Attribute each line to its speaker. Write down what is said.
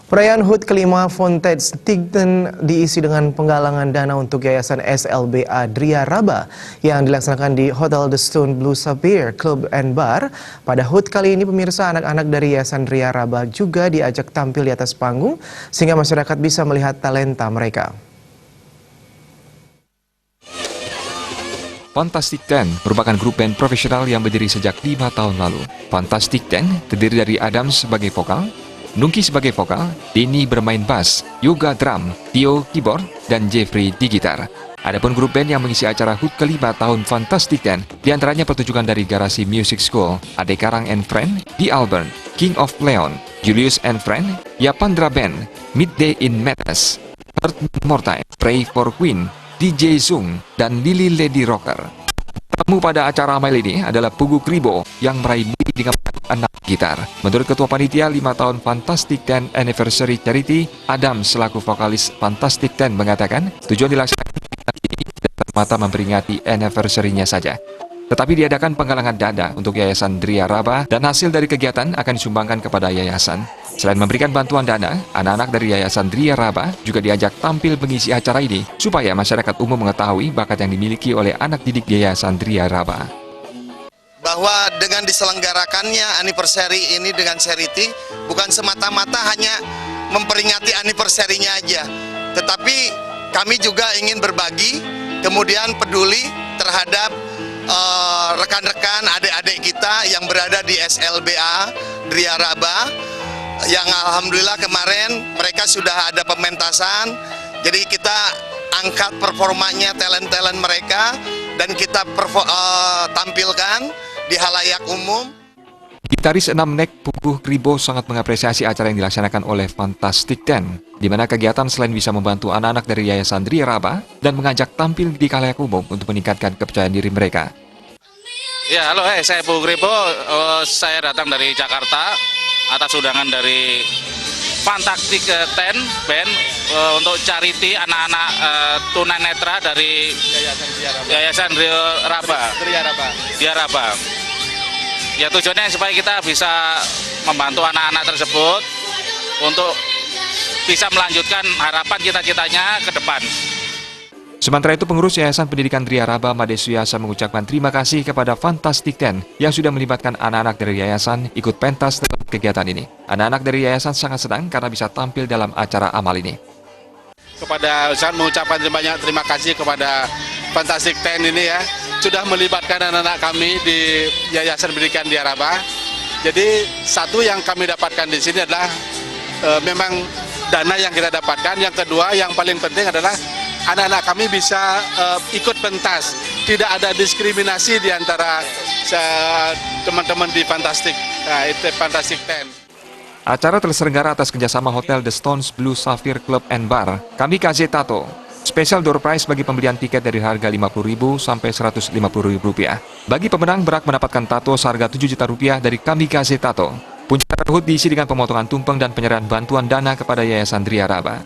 Speaker 1: Perayaan HUT kelima Fantastic-Ten diisi dengan penggalangan dana untuk Yayasan SLBA Dria Raba yang dilaksanakan di Hotel The Stone Blue Sapphire Club and Bar. Pada HUT kali ini pemirsa, anak-anak dari Yayasan Dria Raba juga diajak tampil di atas panggung sehingga masyarakat bisa melihat talenta mereka.
Speaker 2: Fantastic-Ten merupakan grup band profesional yang berdiri sejak 5 tahun lalu. Fantastic-Ten terdiri dari Adam sebagai vokal, Nungki sebagai vokal, Denny bermain bass, Yoga drum, Tio keyboard, dan Jeffrey di gitar. Adapun grup band yang mengisi acara HUT kelima tahun Fantastic-Ten, diantaranya pertunjukan dari Garasi Music School, Ade Karang and Friend, The Albert, King of Leon, Julius and Friend, Yapandra Band, Midday in Madness, Heart More Time, Pray for Queen, DJ Zoom, dan Lily Lady Rocker. Tamu pada acara mail ini adalah Pugu Kribo yang meraih MUI dengan anak gitar. Menurut Ketua Panitia 5 tahun Fantastic-Ten Anniversary Charity, Adam selaku vokalis Fantastic-Ten mengatakan tujuan dilaksanakan ini semata memperingati anniversary-nya saja. Tetapi diadakan penggalangan dana untuk Yayasan Dria Raba dan hasil dari kegiatan akan disumbangkan kepada yayasan. Selain memberikan bantuan dana, anak-anak dari Yayasan Dria Raba juga diajak tampil mengisi acara ini supaya masyarakat umum mengetahui bakat yang dimiliki oleh anak didik Yayasan Dria Raba.
Speaker 3: Bahwa dengan diselenggarakannya anniversary ini dengan charity bukan semata-mata hanya memperingati anniversary-nya aja, tetapi kami juga ingin berbagi, kemudian peduli terhadap rekan-rekan adik-adik kita yang berada di SLBA Dria Raba yang alhamdulillah kemarin mereka sudah ada pementasan, jadi kita angkat performanya, talent-talent mereka dan kita tampilkan di halayak umum.
Speaker 2: Gitaris 6 Nek Pugu Kribo sangat mengapresiasi acara yang dilaksanakan oleh Fantastic-Ten, di mana kegiatan selain bisa membantu anak-anak dari Yayasan Dria Raba dan mengajak tampil di halayak umum untuk meningkatkan kepercayaan diri mereka.
Speaker 4: Ya, halo, saya Pugu Kribo, saya datang dari Jakarta atas undangan dari Fantastic-Ten Band untuk charity anak-anak tunanetra dari Yayasan Dria Raba. Ya, tujuannya supaya kita bisa membantu anak-anak tersebut untuk bisa melanjutkan harapan cita-citanya ke depan.
Speaker 2: Sementara itu, pengurus Yayasan Pendidikan Dria Raba Made Suyasa mengucapkan terima kasih kepada Fantastic-Ten yang sudah melibatkan anak-anak dari yayasan ikut pentas dalam kegiatan ini. Anak-anak dari yayasan sangat senang karena bisa tampil dalam acara amal ini.
Speaker 5: Kepada saya mengucapkan banyak terima kasih kepada Fantastic-Ten ini ya, sudah melibatkan anak-anak kami di Yayasan Pendidikan Dria Raba. Jadi satu yang kami dapatkan di sini adalah memang dana yang kita dapatkan. Yang kedua yang paling penting adalah anak-anak kami bisa ikut pentas. Tidak ada diskriminasi di antara teman-teman di Fantastic-Ten.
Speaker 2: Acara terselenggara atas kerjasama Hotel The Stones Blue Sapphire Club and Bar, Kamikaze Tato. Spesial door prize bagi pembelian tiket dari harga Rp50.000 sampai Rp150.000. Bagi pemenang berhak mendapatkan tato seharga Rp7 juta dari Kamikaze Tato. Puncak HUT diisi dengan pemotongan tumpeng dan penyerahan bantuan dana kepada Yayasan Dria Raba.